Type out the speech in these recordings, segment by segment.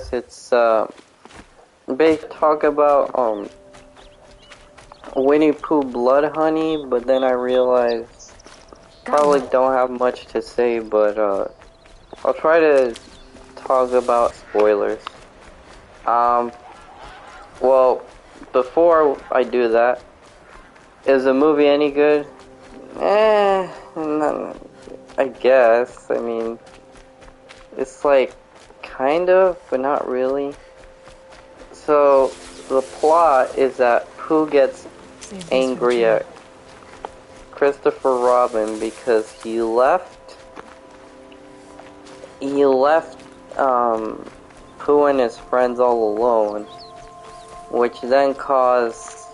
course, it's they talk about Winnie Pooh Blood Honey, but then I realized probably don't have much to say, but I'll try to talk about spoilers. Well, before I do that, is the movie any good? I guess. I mean, it's like, kind of, but not really. So, the plot is that Pooh gets angry at Christopher Robin because he left Pooh and his friends all alone, which then caused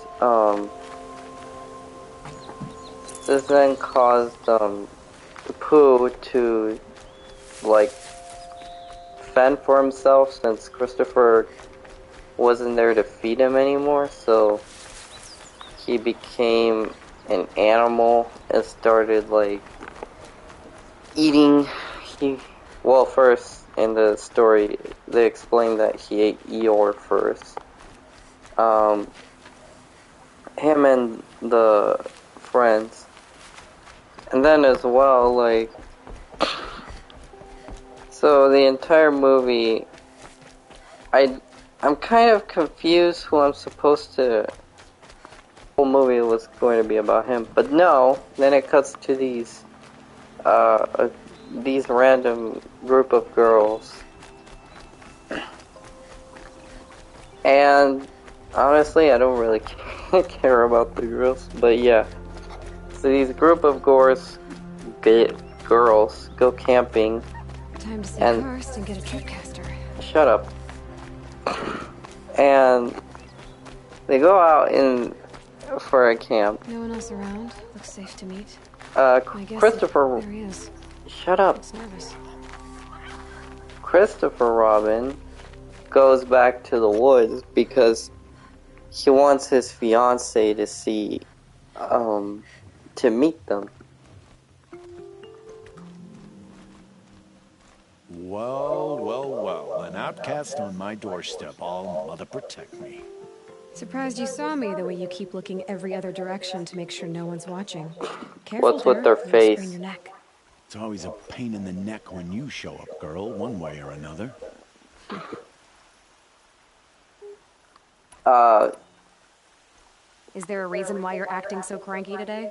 Pooh to like fend for himself since Christopher wasn't there to feed him anymore, so he became an animal and started like eating. Well, first in the story they explained that he ate Eeyore first. Him and the friends. And then as well, like, so the entire movie, I'm kind of confused who I'm supposed to, the whole movie was going to be about him, but no, then it cuts to these random group of girls. And honestly, I don't really care about the girls, but yeah. So these group of girls go camping. Time to see Karst and get a tripcaster. Shut up. And they go out for a camp. No one else around. Looks safe to meet. Christopher. There he is. Shut up. Looks nervous. Christopher Robin goes back to the woods because he wants his fiancée to see, to meet them. Well, well, well. An outcast on my doorstep. All mother protect me. Surprised you saw me the way you keep looking every other direction to make sure no one's watching. Careful, what's with their face? Sprain your neck. It's always a pain in the neck when you show up, girl, one way or another. Is there a reason why you're acting so cranky today?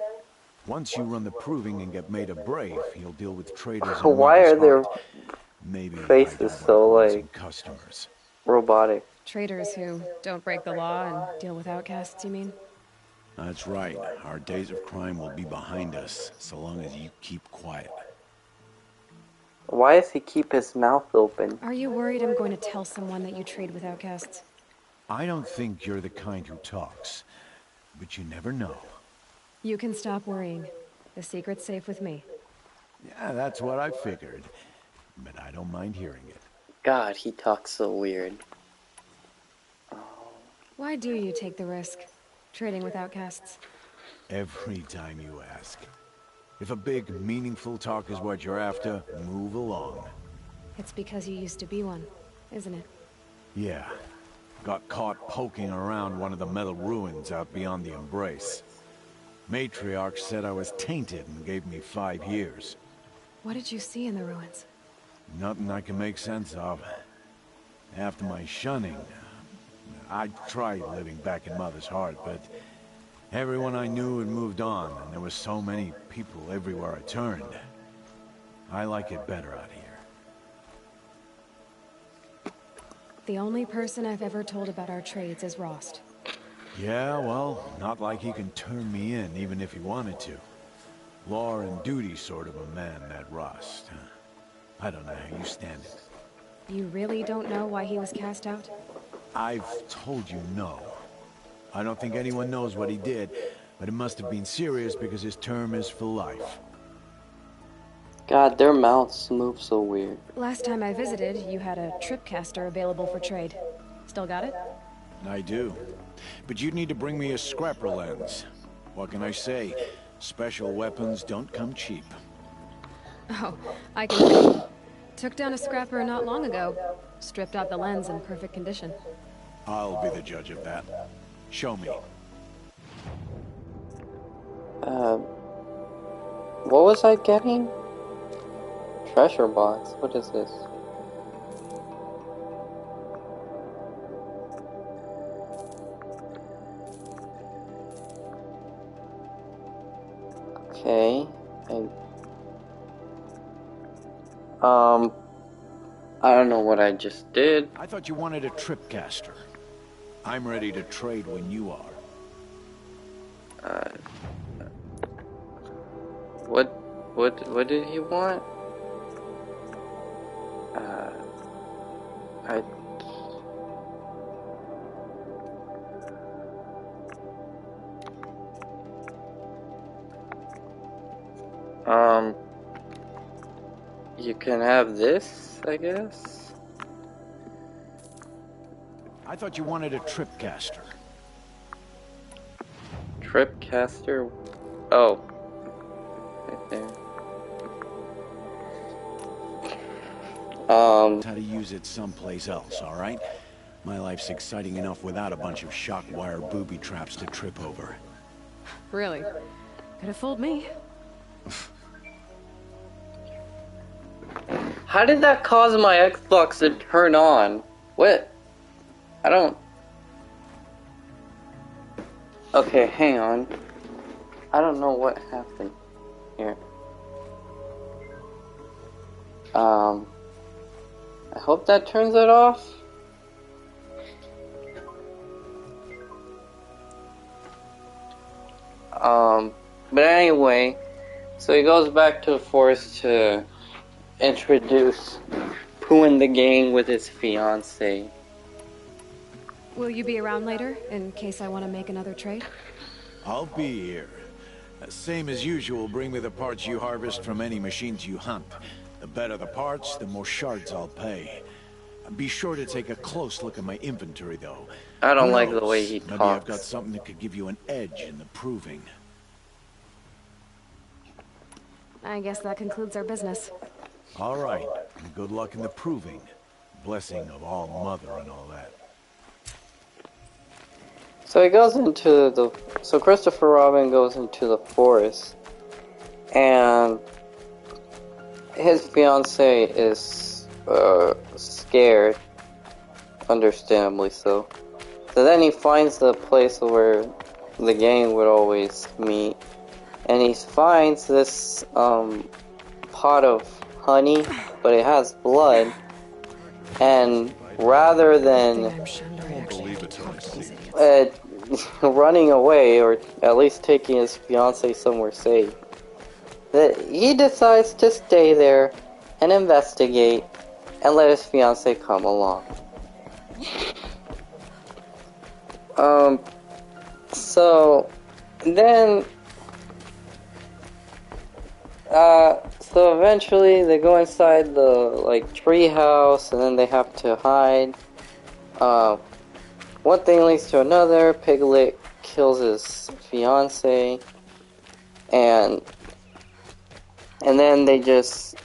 Once you run the proving and get made a brave, you'll deal with traders. Why are their maybe faces so like customers? Robotic? Traders who don't break the law and deal with outcasts, you mean? That's right. Our days of crime will be behind us, so long as you keep quiet. Why does he keep his mouth open? Are you worried I'm going to tell someone that you trade with outcasts? I don't think you're the kind who talks, but you never know. You can stop worrying. The secret's safe with me. Yeah, that's what I figured, but I don't mind hearing it. God, he talks so weird. Why do you take the risk? Trading with outcasts? Every time you ask. If a big, meaningful talk is what you're after, move along. It's because you used to be one, isn't it? Yeah. Got caught poking around one of the metal ruins out beyond the Embrace. Matriarch said I was tainted and gave me 5 years. What did you see in the ruins? Nothing I can make sense of. After my shunning, I tried living back in Mother's heart, but everyone I knew had moved on, and there were so many people everywhere I turned. I like it better out here. The only person I've ever told about our trades is Rost. Yeah, well, not like he can turn me in, even if he wanted to. Law and duty sort of a man, that Rost. I don't know how you stand it. You really don't know why he was cast out? I've told you no. I don't think anyone knows what he did, but it must have been serious because his term is for life. God, their mouths move so weird. Last time I visited, you had a tripcaster available for trade. Still got it? I do. But you'd need to bring me a scrapper lens. What can I say? Special weapons don't come cheap. Oh, I can. Took down a scrapper not long ago. Stripped out the lens in perfect condition. I'll be the judge of that. Show me. What was I getting? Treasure box. What is this? Okay. I don't know what I just did. I thought you wanted a tripcaster. I'm ready to trade when you are. What did he want? You can have this, I guess? I thought you wanted a tripcaster. Tripcaster? Oh. Right there. How to use it someplace else, alright? My life's exciting enough without a bunch of shock wire booby traps to trip over. Really? Could have fooled me. How did that cause my Xbox to turn on? What? I don't... Okay, hang on. I don't know what happened here. I hope that turns it off. But anyway, so he goes back to the forest to introduce Pooh in the gang with his fiance. Will you be around later, in case I want to make another trade? I'll be here. Same as usual, bring me the parts you harvest from any machines you hunt. The better the parts, the more shards I'll pay. Be sure to take a close look at my inventory, though. I don't Who like knows? the way he talks. Maybe I've got something that could give you an edge in the proving. I guess that concludes our business. All right, and good luck in the proving. Blessing of all mother and all that. So he goes into the... So Christopher Robin goes into the forest. And his fiance is scared. Understandably so. So then he finds the place where the gang would always meet. And he finds this pot of honey, but it has blood. And rather than running away, or at least taking his fiance somewhere safe, he decides to stay there and investigate and let his fiance come along. So then so eventually they go inside the tree house, and then they have to hide. One thing leads to another. Piglet kills his fiance, and then they just...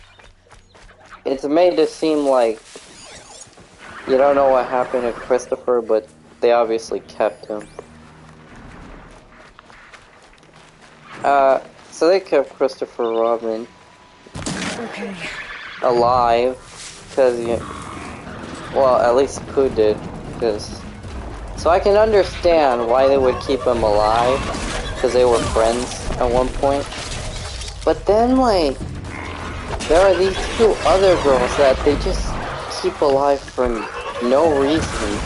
It's made to seem like you don't know what happened to Christopher, but they obviously kept him. So they kept Christopher Robin alive, because, well, at least Pooh did, because... So I can understand why they would keep him alive, because they were friends at one point. But then, there are these two other girls that they just keep alive for no reason.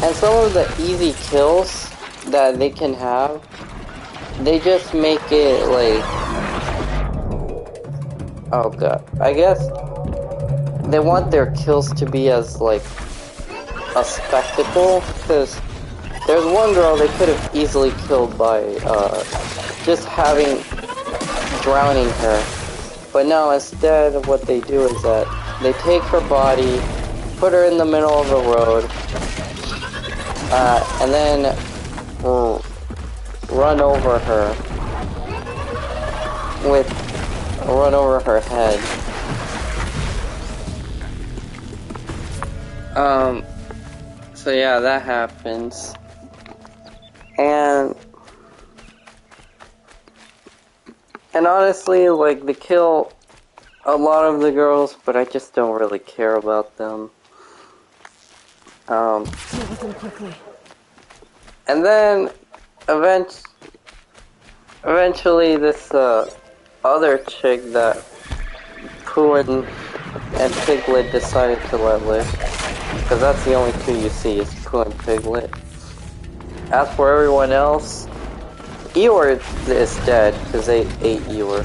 And some of the easy kills that they can have, they just make it oh god. I guess they want their kills to be as a spectacle, because there's one girl they could have easily killed by just drowning her. But no, instead of what they do is that they take her body, put her in the middle of the road, and then run over her her head. So yeah, that happens. And honestly, like, they kill a lot of the girls, but I just don't really care about them. Deal with them quickly. And then, eventually this, other chick that Pooh and Piglet decided to let live. Because that's the only two you see, is Pooh and Piglet. As for everyone else, Eeyore is dead, because they ate Eeyore.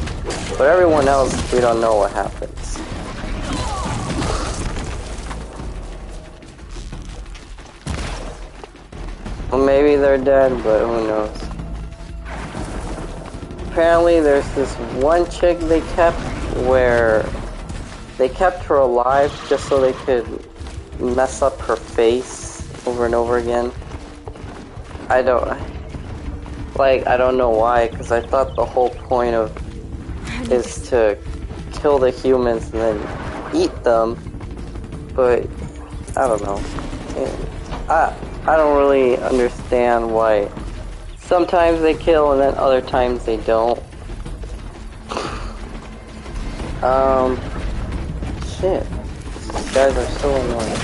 But everyone else, we don't know what happens. Well, maybe they're dead, but who knows. Apparently there's this one chick they kept where they kept her alive just so they could mess up her face over and over again. I don't know why, because I thought the whole point of is to kill the humans and then eat them, but I don't know. I don't really understand why sometimes they kill and then other times they don't. Shit. These guys are so annoying.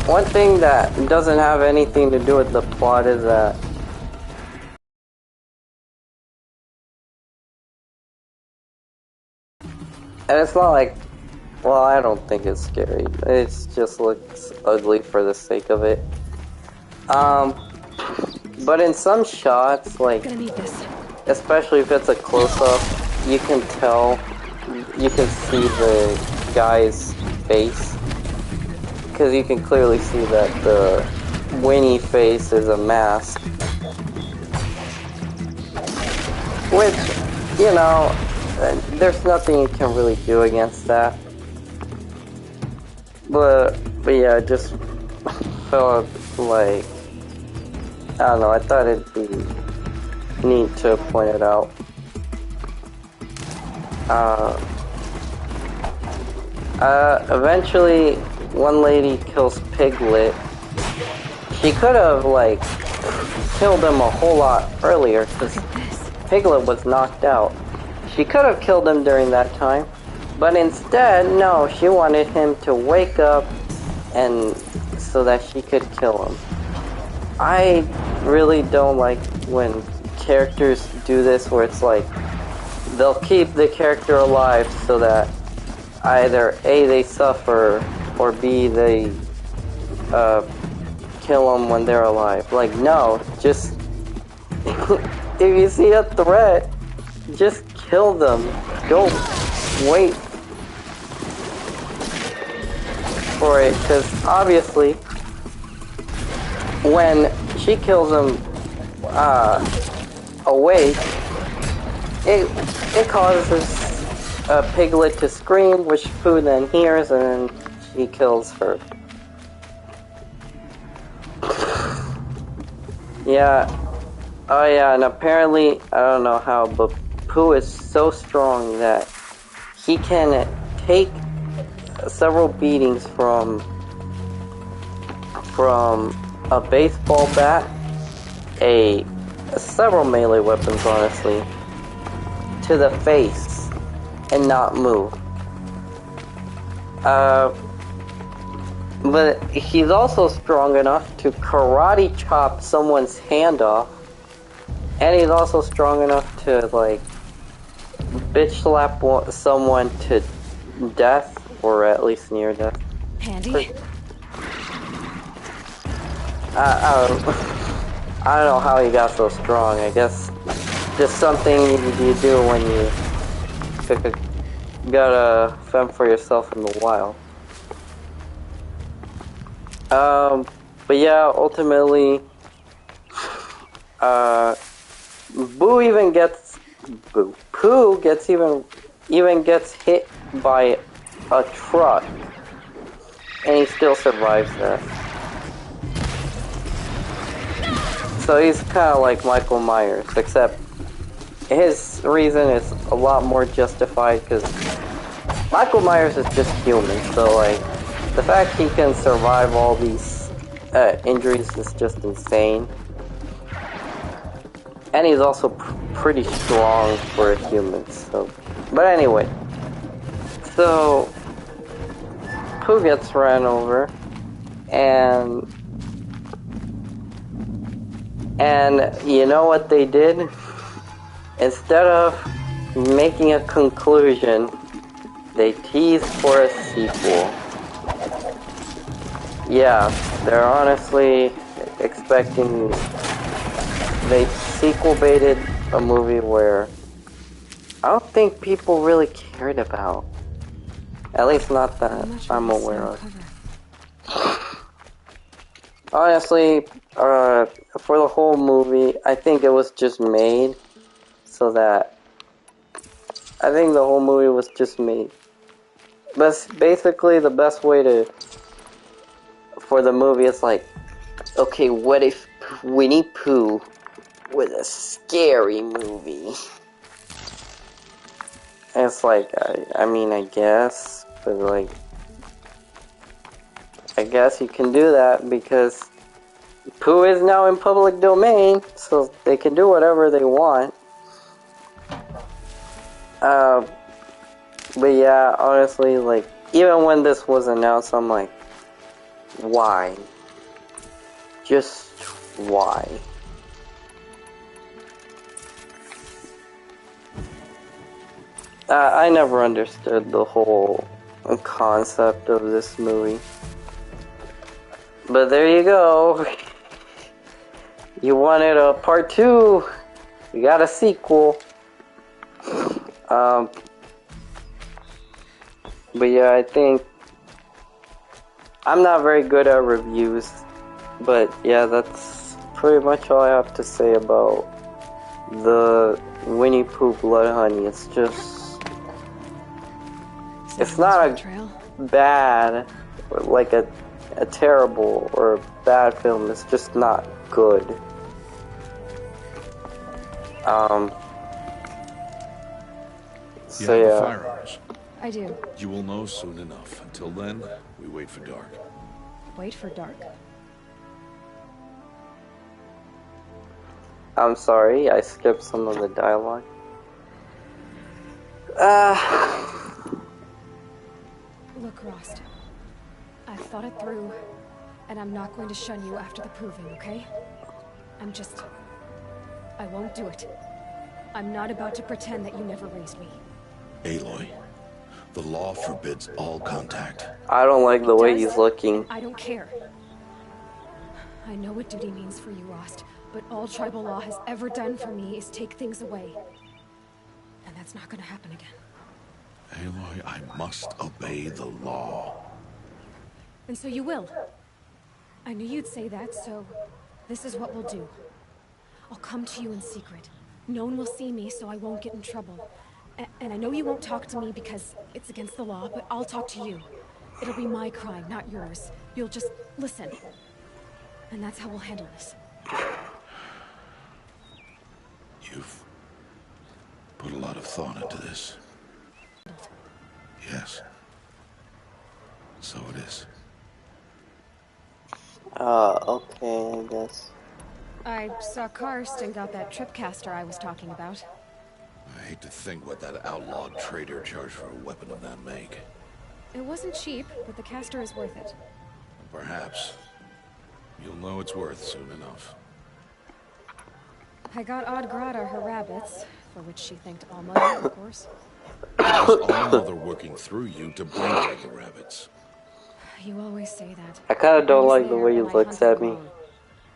One thing that doesn't have anything to do with the plot is that and it's not like, well, I don't think it's scary. It just looks ugly for the sake of it. But in some shots, like, especially if it's a close-up, you can tell, you can see the guy's face. Because you can clearly see that the Winnie face is a mask. Which, you know, there's nothing you can really do against that. But yeah, it just felt like, I don't know, I thought it'd be neat to point it out. Eventually, one lady kills Piglet. She could have, like, killed him a whole lot earlier, because Piglet was knocked out. She could have killed him during that time, but instead, no, she wanted him to wake up and so that she could kill him. I really don't like when characters do this, where it's like, they'll keep the character alive so that either A, they suffer, or B, they kill them when they're alive. Like, no, just if you see a threat, just kill them. Don't wait for it, because obviously when she kills him awake, it causes Piglet to scream, which Pooh then hears, and then he kills her. Yeah. Oh yeah, and apparently, I don't know how, but Pooh is so strong that he can take several beatings from a baseball bat, several melee weapons, honestly, to the face and not move. But he's also strong enough to karate chop someone's hand off, and he's also strong enough to, like, bitch slap someone to death, or at least near death. Handy. I don't know how he got so strong. I guess just something you do when you gotta fend for yourself in the wild. But yeah, ultimately, Pooh even gets hit by a truck, and he still survives that. So he's kind of like Michael Myers, except his reason is a lot more justified because Michael Myers is just human. So like, the fact he can survive all these injuries is just insane. And he's also pretty strong for a human. So, but anyway, so Pooh gets ran over, and you know what they did? Instead of making a conclusion, they teased for a sequel. Yeah, they're honestly expecting. They sequel baited a movie where I don't think people really cared about. At least not that I'm aware of. Honestly, for the whole movie, I think it was just made so that I think the whole movie was just made. But basically, the best way for the movie is like, okay, what if Winnie Pooh was a scary movie? And it's like, I mean, I guess, but like, I guess you can do that because Pooh is now in public domain, so they can do whatever they want. But yeah, honestly, like, even when this was announced, I'm like, why? Just why? I never understood the whole concept of this movie. But there you go. You wanted a part 2. You got a sequel. But yeah, I think I'm not very good at reviews. But yeah, that's pretty much all I have to say about the Winnie Pooh Blood Honey. It's just, it's not a bad, like a terrible or a bad film. It's just not good. So you have yeah. the firearms. I do. You will know soon enough. Until then, we wait for dark. Wait for dark. I'm sorry, I skipped some of the dialogue. Look, Rost. I've thought it through, and I'm not going to shun you after the proving, okay? I won't do it. I'm not about to pretend that you never raised me. Aloy, the law forbids all contact. I don't like the way he's looking. I don't care. I know what duty means for you, Rost, but all tribal law has ever done for me is take things away. And that's not gonna happen again. Aloy, I must obey the law. And so you will. I knew you'd say that, so this is what we'll do. I'll come to you in secret. No one will see me, so I won't get in trouble. And I know you won't talk to me because it's against the law, but I'll talk to you. It'll be my crime, not yours. You'll just listen. And that's how we'll handle this. You've put a lot of thought into this. Yes. So it is. Okay, I guess. I saw Karst and got that tripcaster I was talking about. I hate to think what that outlawed trader charged for a weapon of that make. It wasn't cheap, but the caster is worth it. Perhaps. You'll know it's worth soon enough. I got Odd Grata her rabbits, for which she thanked All Mother, of course. It was All Mother working through you to bring back the rabbits. You always say that. I kind of don't like the way he looks at me.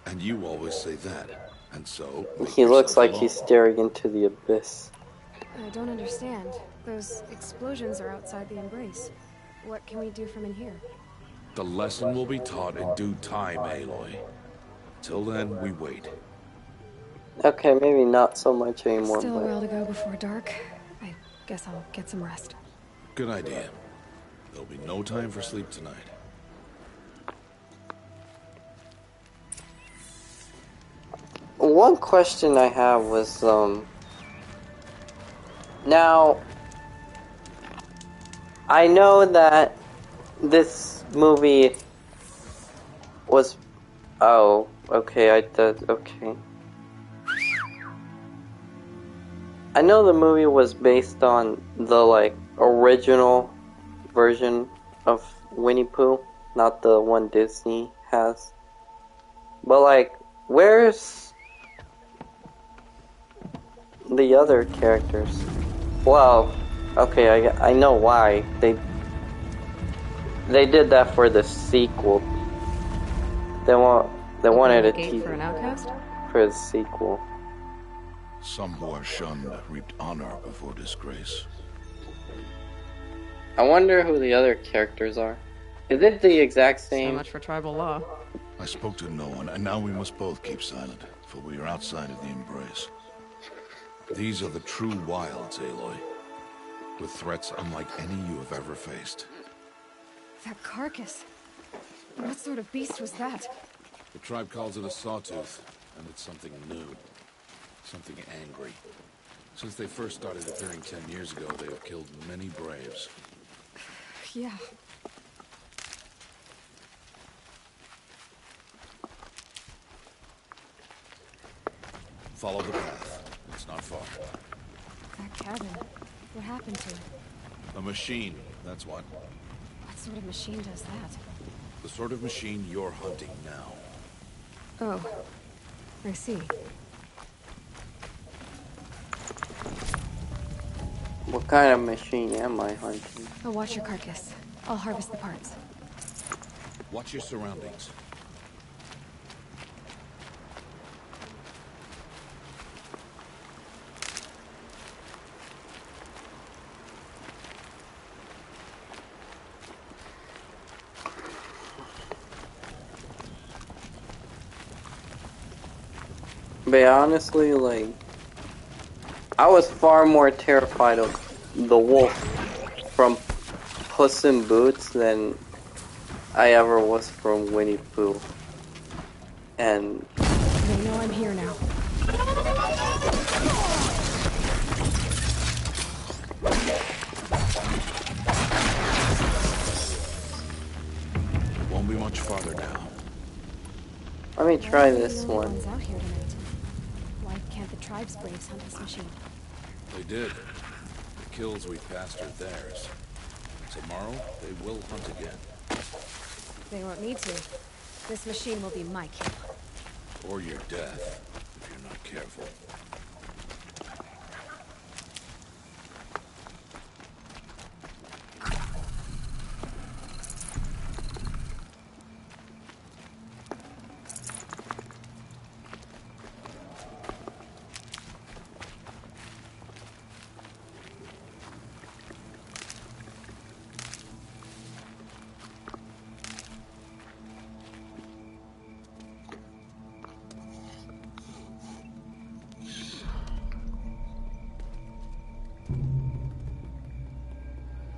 And you always say that. And so... He looks like he's staring into the abyss. I don't understand. Those explosions are outside the embrace. What can we do from in here? The lesson will be taught in due time, Aloy. Till then, we wait. Okay, maybe not so much anymore, Still a but... while to go before dark. I guess I'll get some rest. Good idea. There'll be no time for sleep tonight. one question I have was, now, I know that this movie was, oh, okay, okay. I know the movie was based on the, like, original version of Winnie Pooh, not the one Disney has. But, like, where's the other characters? Well, okay, I know why. They did that for the sequel. They wanted a Gate for an outcast? for the sequel. Some who are shunned reaped honor before disgrace. I wonder who the other characters are. Is it the exact So same? much for tribal law. I spoke to no one, and now we must both keep silent, for we are outside of the embrace. These are the true wilds, Aloy, with threats unlike any you have ever faced. That carcass. What sort of beast was that? The tribe calls it a sawtooth, and it's something new. Something angry. Since they first started appearing 10 years ago, they have killed many braves. Yeah. Follow the path. It's not far. That cabin. What happened to it? A machine, that's what. What sort of machine does that? The sort of machine you're hunting now. Oh. I see. What kind of machine am I hunting? I'll watch your carcass. I'll harvest the parts. Watch your surroundings. But honestly, like, I was far more terrified of the wolf from Puss in Boots than I ever was from Winnie Pooh. And They know I'm here now. Won't be much farther now. let me try Why are we this the only one. ones out here tonight? Why can't the tribe's braves hunt this machine? They did. The kills we passed are theirs. Tomorrow, they will hunt again. They won't need to. This machine will be my kill. Or your death, if you're not careful.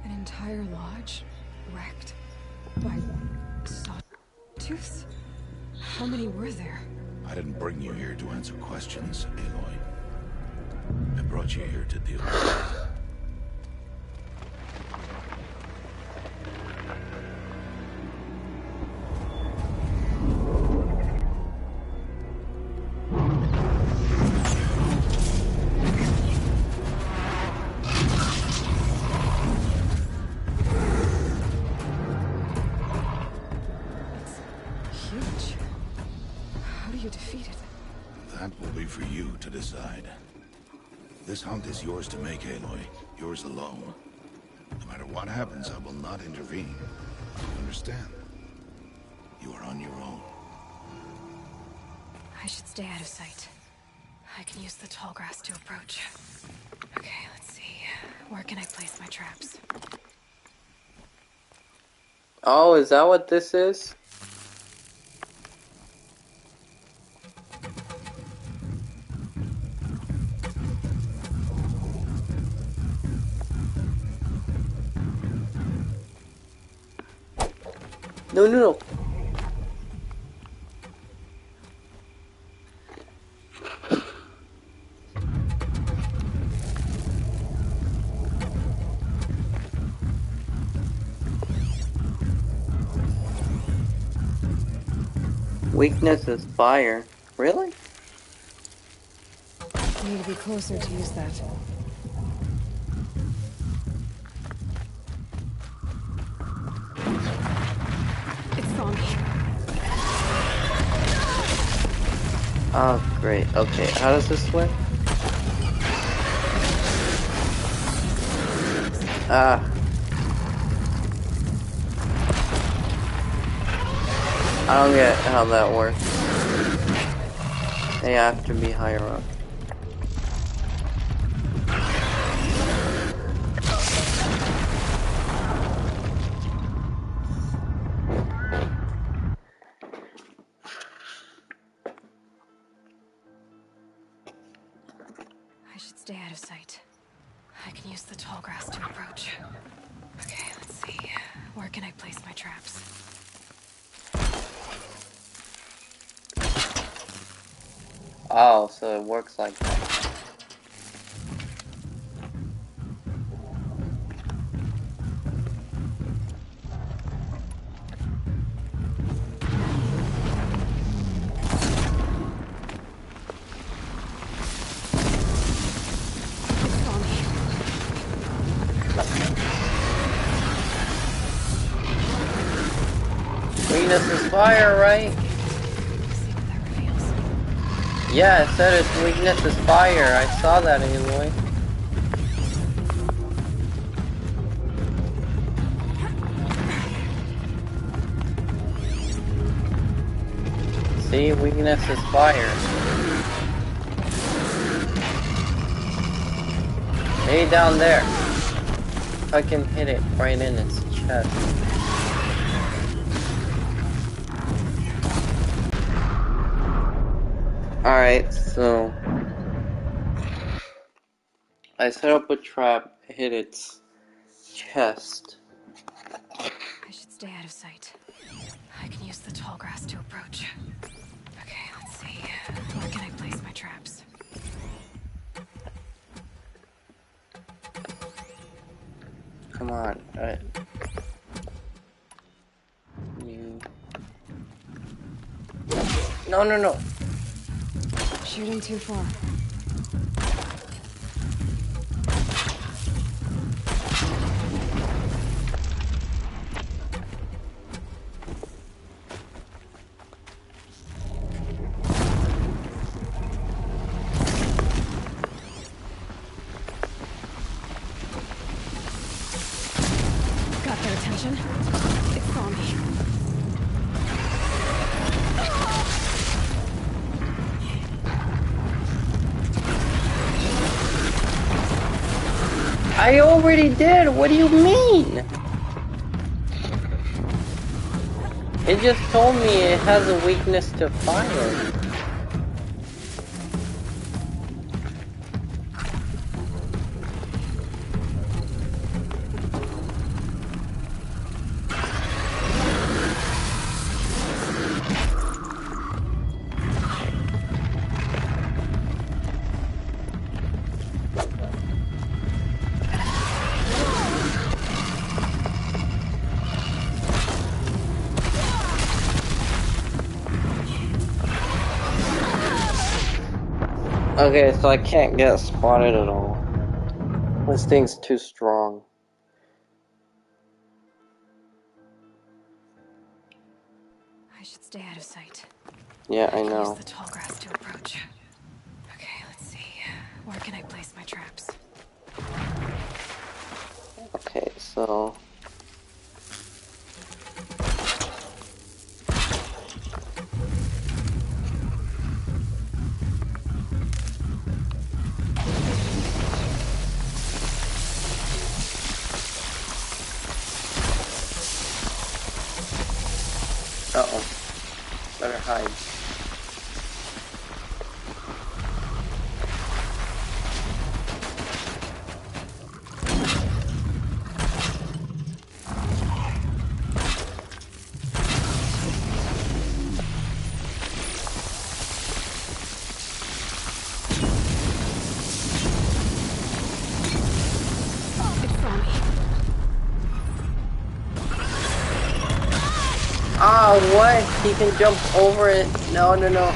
An entire lodge wrecked by sawtooths? How many were there? I didn't bring you here to answer questions, Aloy. I brought you here to deal with it. Huge. How do you defeat it? That will be for you to decide. This hunt is yours to make, Aloy. Yours alone. No matter what happens, I will not intervene. You understand? You are on your own. I should stay out of sight. I can use the tall grass to approach. Okay, let's see. Where can I place my traps? Oh, is that what this is? No, no, no. Weakness is fire. Really? I need to be closer to use that. It's on me. Oh, great. Okay, how does this work? Ah. I don't get how that works. They have to be higher up. I should stay out of sight. I can use the tall grass to approach. Okay, let's see. Where can I place my traps? Oh, so it works like that. It's on me. Weakness is fire, right? See what that reveals. Yeah, it said its weakness is fire. I saw that, Aloy. See, weakness is fire. Hey, down there. I can hit it right in its chest. Alright, so I set up a trap, hit its chest. I should stay out of sight. I can use the tall grass to approach. Okay, let's see. Where can I place my traps? Come on, you... No, no, no. Shooting too far. Got their attention. It's on me. I already did! What do you mean? It just told me it has a weakness to fire. Okay, so I can't get spotted at all. This thing's too strong. I should stay out of sight. Yeah, I can know. use the tall grass to approach. Okay, let's see. Where can I place my traps? Okay, so... Uh-oh. Better hide. It's on me. Oh, what? He can jump over it. No, no, no.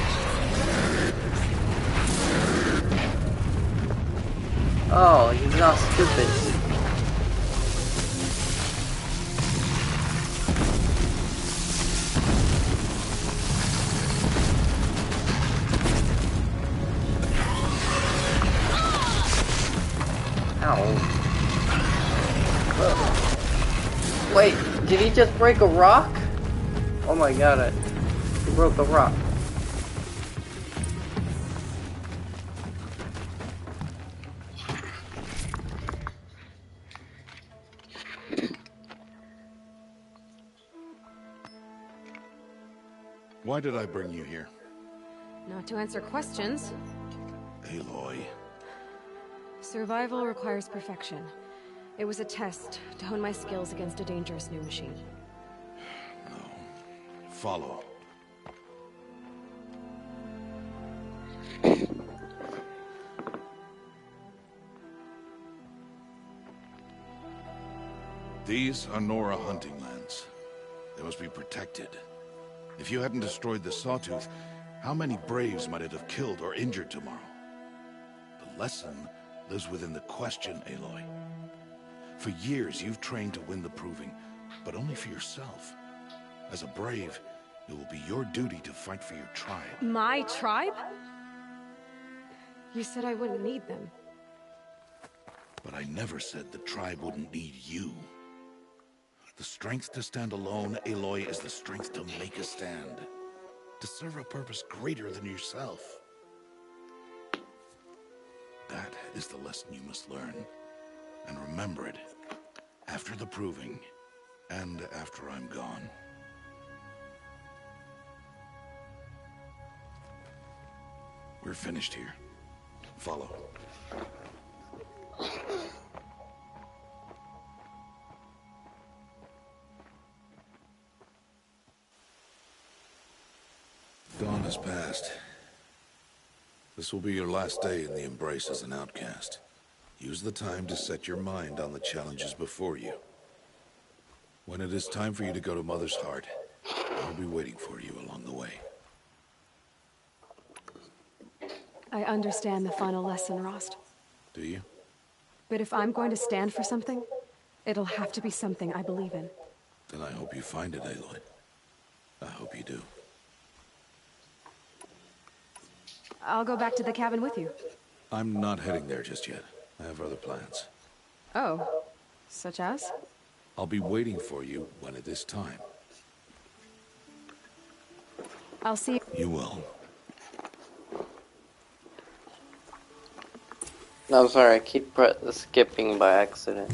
Oh, he's not stupid. Ow. Wait, did he just break a rock? Oh my god, he broke a rock. Why did I bring you here? Not to answer questions. Aloy. Survival requires perfection. It was a test to hone my skills against a dangerous new machine. No. Follow. These are Nora hunting lands. They must be protected. If you hadn't destroyed the Sawtooth, how many Braves might it have killed or injured tomorrow? The lesson lives within the question, Aloy. For years, you've trained to win the Proving, but only for yourself. As a Brave, it will be your duty to fight for your tribe. My tribe? You said I wouldn't need them. But I never said the tribe wouldn't need you. The strength to stand alone, Aloy, is the strength to make a stand. To serve a purpose greater than yourself. That is the lesson you must learn. And remember it. After the Proving. And after I'm gone. We're finished here. Follow. Dawn has passed. This will be your last day in the Embrace as an outcast. Use the time to set your mind on the challenges before you. When it is time for you to go to Mother's Heart, I'll be waiting for you along the way. I understand the final lesson, Rost. Do you? But if I'm going to stand for something, it'll have to be something I believe in. Then I hope you find it, Aloy. I hope you do. I'll go back to the cabin with you. I'm not heading there just yet. I have other plans. Oh, such as? I'll be waiting for you when it is time. I'll see you. You will. No, I'm sorry, I keep skipping by accident.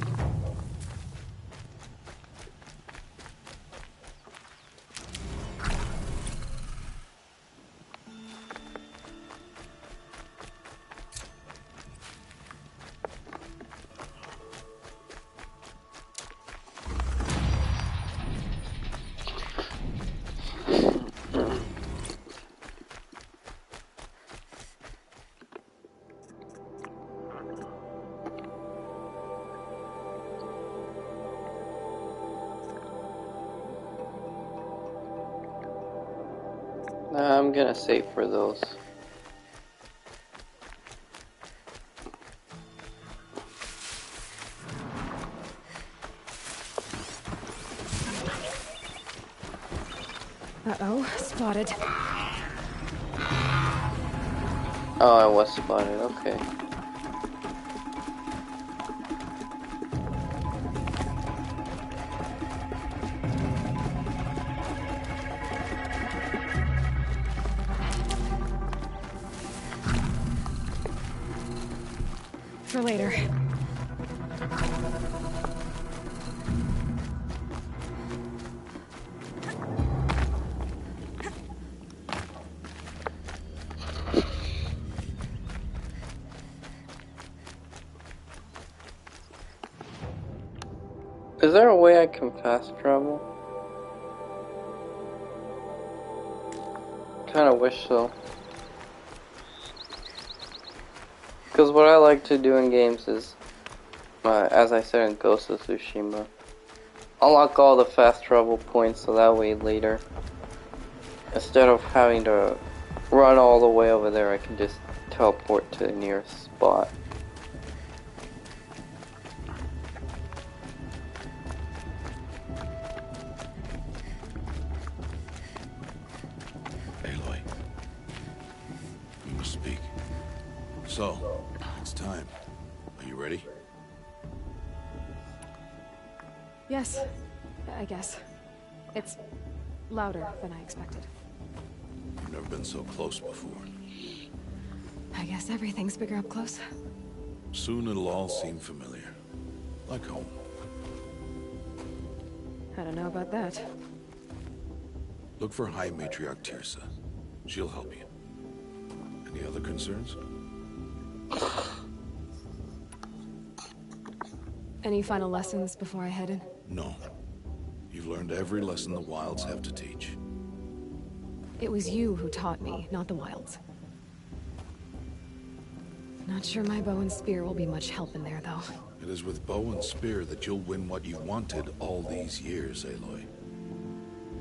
I'm gonna save for those. Uh-oh, spotted. Oh, I was spotted, okay. For later. Is there a way I can fast travel? Kinda wish so. Because what I like to do in games is, as I said in Ghost of Tsushima, unlock all the fast travel points so that way later Instead of having to run all the way over there, I can just teleport to the nearest spot. Aloy, we must speak. So, it's time. Are you ready? Yes, I guess. It's louder than I expected. You've never been so close before. I guess everything's bigger up close. Soon it'll all seem familiar. Like home. I don't know about that. Look for High Matriarch Tirsa. She'll help you. Any other concerns? Any final lessons before I head in? No. You've learned every lesson the Wilds have to teach. It was you who taught me, not the Wilds. Not sure my bow and spear will be much help in there, though. It is with bow and spear that you'll win what you wanted all these years, Aloy.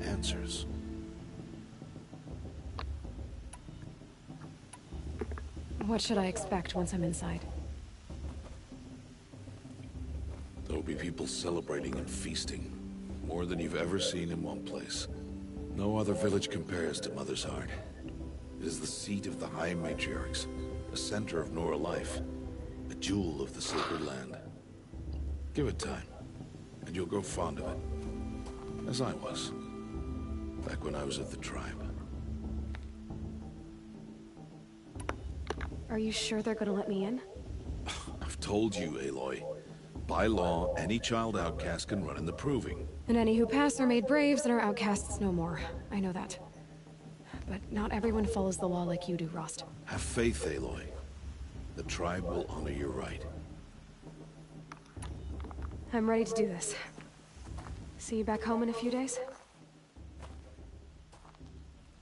Answers. What should I expect once I'm inside? There'll be people celebrating and feasting. More than you've ever seen in one place. No other village compares to Mother's Heart. It is the seat of the High Matriarchs, a center of Nora life, a jewel of the sacred land. Give it time, and you'll grow fond of it. As I was, back when I was at the tribe. Are you sure they're gonna let me in? I've told you, Aloy. By law, any child outcast can run in the Proving. And any who pass are made braves and are outcasts no more. I know that. But not everyone follows the law like you do, Rost. Have faith, Aloy. The tribe will honor your right. I'm ready to do this. See you back home in a few days?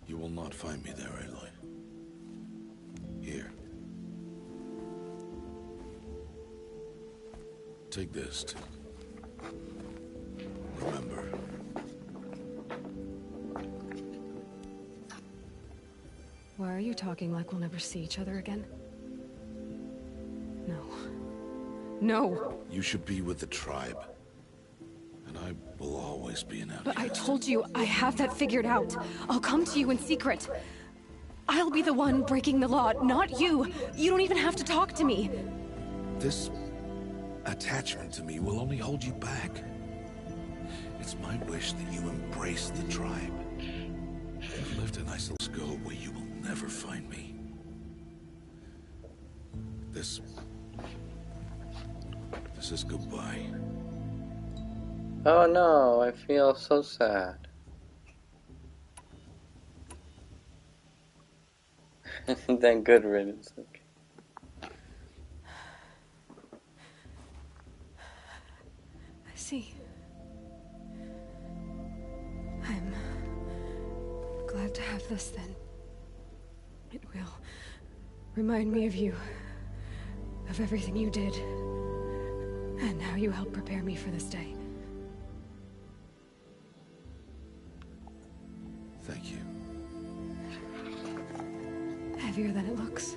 You will not find me there, Aloy. Here. Take this, too. Remember. Why are you talking like we'll never see each other again? No. No! You should be with the tribe. And I will always be an outcast. But I told you, I have that figured out. I'll come to you in secret. I'll be the one breaking the law, not you! You don't even have to talk to me! This attachment to me will only hold you back. It's my wish that you embrace the tribe. And live in isolation, go where you will never find me. This is goodbye. Oh no, I feel so sad. Then good riddance. Okay. I see. I'm glad to have this then. It will remind me of you, of everything you did, and how you helped prepare me for this day. Thank you. Heavier than it looks.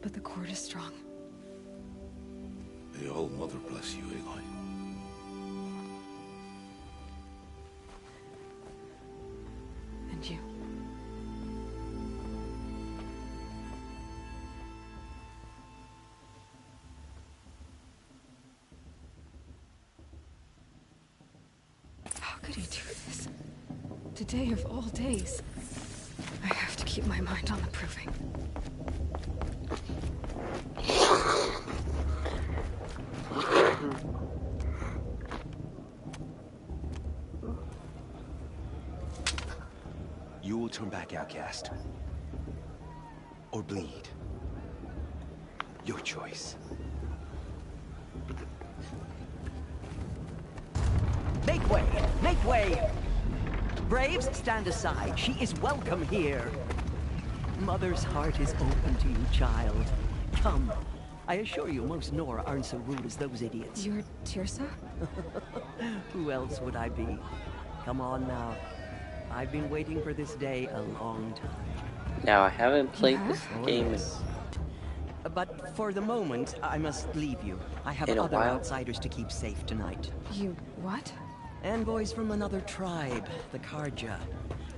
But the cord is strong. May Old Mother bless you, Aloy. And you. How could he do this? Today of all days. I have to keep my mind on the Proving. You will turn back, outcast. Or bleed. Your choice. Make way! Make way! Braves, stand aside. She is welcome here. Mother's heart is open to you, child. Come. I assure you, most Nora aren't so rude as those idiots. You're Tirsa? Who else would I be? Come on now. I've been waiting for this day a long time. Now, I haven't played this game Yes. But for the moment, I must leave you. I have in a other while. outsiders to keep safe tonight. You what? Envoys from another tribe, the Karja.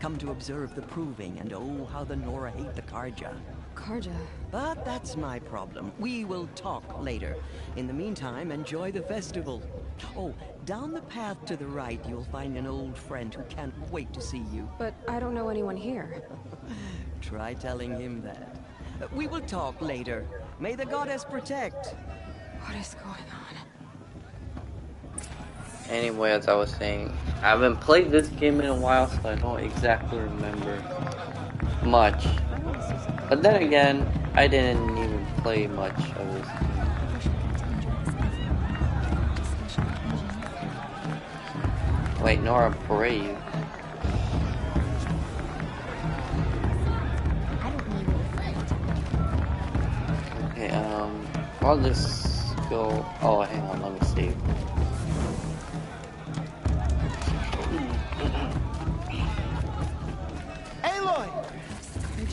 Come to observe the proving, and oh, how the Nora hate the Karja. Karja. But that's my problem. We will talk later. In the meantime, enjoy the festival. Oh, down the path to the right, you'll find an old friend who can't wait to see you. But I don't know anyone here. Try telling him that. We will talk later. May the goddess protect. What is going on? Anyway, as I was saying, I haven't played this game in a while, so I don't exactly remember much. But then again, I didn't even play much of this game. Wait, Nora, brave. Okay, I'll just go. Oh, hang on, let me save. Aloy!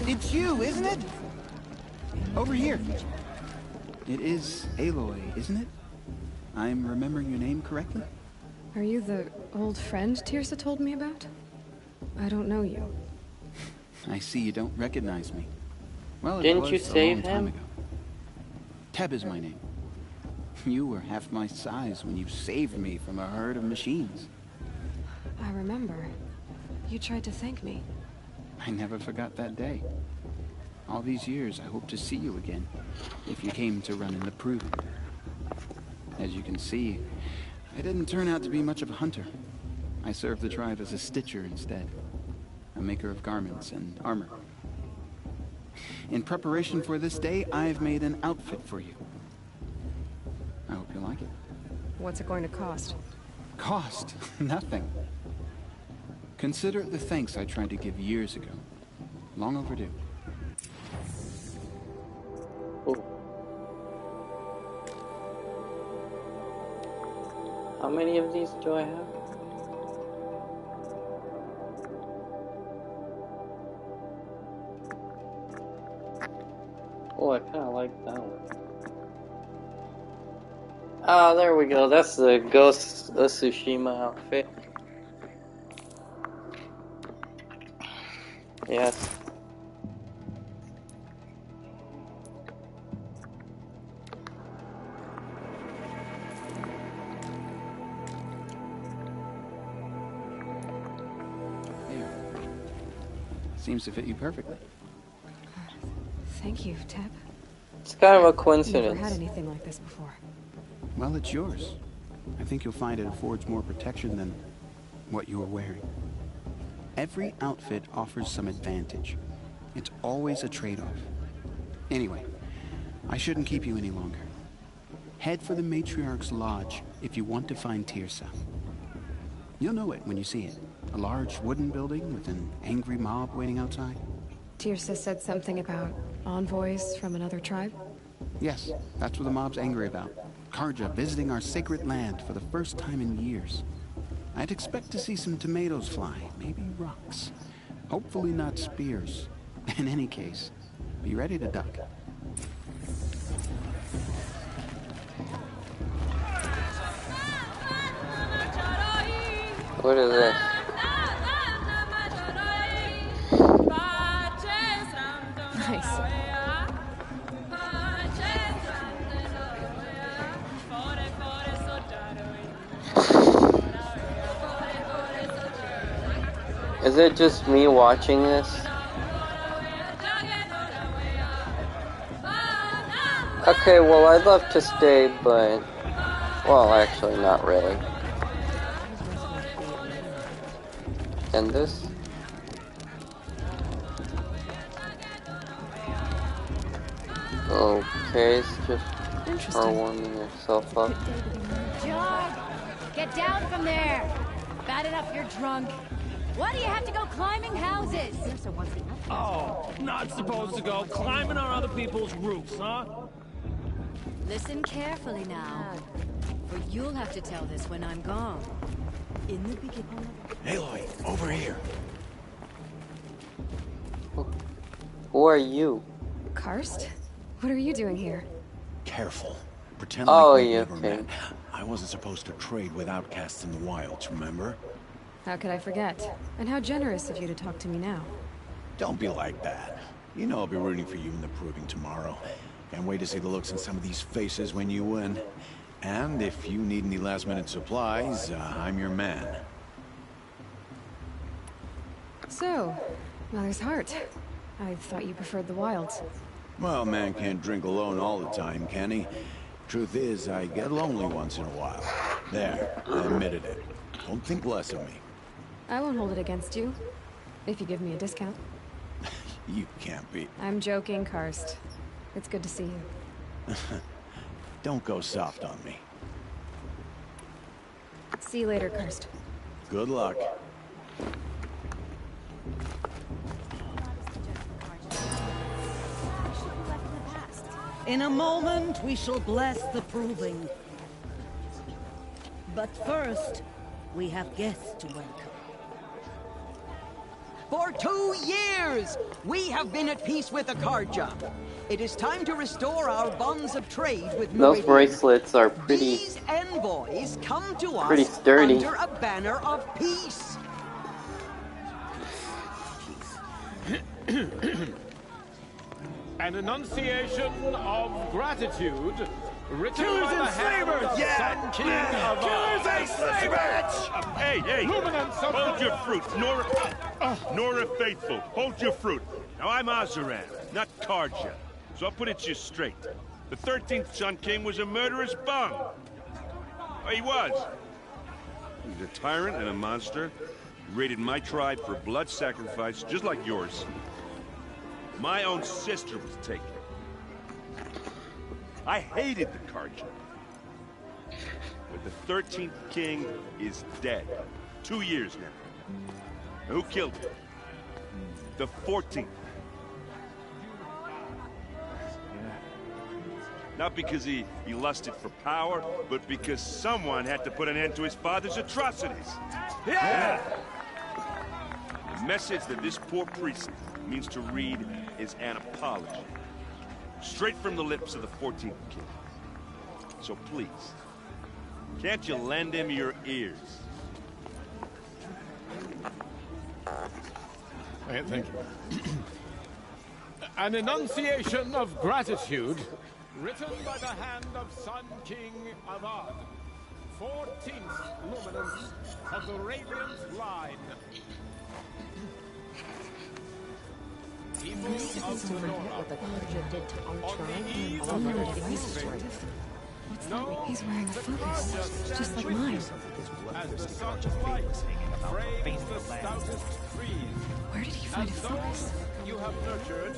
It's you, isn't it? Over here. It is Aloy, isn't it? I'm remembering your name correctly? Are you the old friend Tirsa told me about? I don't know you. I see you don't recognize me. Well, it Didn't was you a save long time him? ago. Teb is my name. You were half my size when you saved me from a herd of machines. I remember. You tried to thank me. I never forgot that day. All these years, I hope to see you again, if you came to run in the proving. As you can see, I didn't turn out to be much of a hunter. I served the tribe as a stitcher instead, a maker of garments and armor. In preparation for this day, I've made an outfit for you. I hope you like it. What's it going to cost? Cost? Nothing. Consider it the thanks I tried to give years ago. Long overdue. Oh. How many of these do I have? Oh, I kind of like that one. Ah, there we go. That's the Ghost of Tsushima outfit. Yes. There. Seems to fit you perfectly. Thank you, Teb. It's kind of a Never coincidence. had anything like this before. Well, it's yours. I think you'll find it affords more protection than what you are wearing. Every outfit offers some advantage. It's always a trade-off. Anyway, I shouldn't keep you any longer. Head for the Matriarch's Lodge if you want to find Tirsa. You'll know it when you see it. A large wooden building with an angry mob waiting outside. Tirsa said something about envoys from another tribe? Yes, that's what the mob's angry about. Karja visiting our sacred land for the first time in years. I'd expect to see some tomatoes fly, maybe rocks. Hopefully not spears. In any case, be ready to duck. What is this? Nice. Is it just me watching this? Okay, well, I'd love to stay, but... Well, actually, not really. And this? Okay, it's just her warming herself up. John, get down from there. Bad enough you're drunk. Why do you have to go climbing houses? Oh, not supposed to go climbing on other people's roofs, huh? Listen carefully now, for you'll have to tell this when I'm gone. In the beginning. Aloy, over here. Who are you? Karst? What are you doing here? Careful. Pretend Oh, like we've yeah, never okay. met. I wasn't supposed to trade with outcasts in the wilds, remember? How could I forget? And how generous of you to talk to me now. Don't be like that. You know I'll be rooting for you in the proving tomorrow. Can't wait to see the looks on some of these faces when you win. And if you need any last-minute supplies, I'm your man. So, Mother's Heart. I thought you preferred the wilds. Well, man can't drink alone all the time, can he? Truth is, I get lonely once in a while. There, I admitted it. Don't think less of me. I won't hold it against you. If you give me a discount. You can't be. I'm joking, Karst. It's good to see you. Don't go soft on me. See you later, Karst. Good luck. In a moment, we shall bless the proving. But first, we have guests to welcome. For 2 years, we have been at peace with Akarja. It is time to restore our bonds of trade with Those Meridian. bracelets are pretty These envoys come to pretty us sturdy. under a banner of peace. An enunciation of gratitude written Killers by the and hand slavers! of Yeah! Sun King of Killers and slavers! Hey, Luminance of hold the- your fruit. Nora Faithful, hold your fruit. Now, I'm Azaran, not Karja, so I'll put it to you straight. The 13th Sun King was a murderous bum. Oh, he was. He was a tyrant and a monster. He raided my tribe for blood sacrifice, just like yours. My own sister was taken. I hated the Karja. But the 13th king is dead. 2 years now. Who killed him? The 14th. Not because he lusted for power, but because someone had to put an end to his father's atrocities. Yeah! The message that this poor priest means to read is an apology. Straight from the lips of the 14th king. So please, can't you lend him your ears? Thank you. An enunciation of gratitude written by the hand of Sun King Avad, 14th luminance of the Radiant Line. People of the Nora, did to our on tribe. the eve Oh, of no, your device is proving, What's no that? He's wearing a focus, Akarja just like stands mine. with you, as the sun's light frames the stoutest trees. Where did he find a As focus? those you have nurtured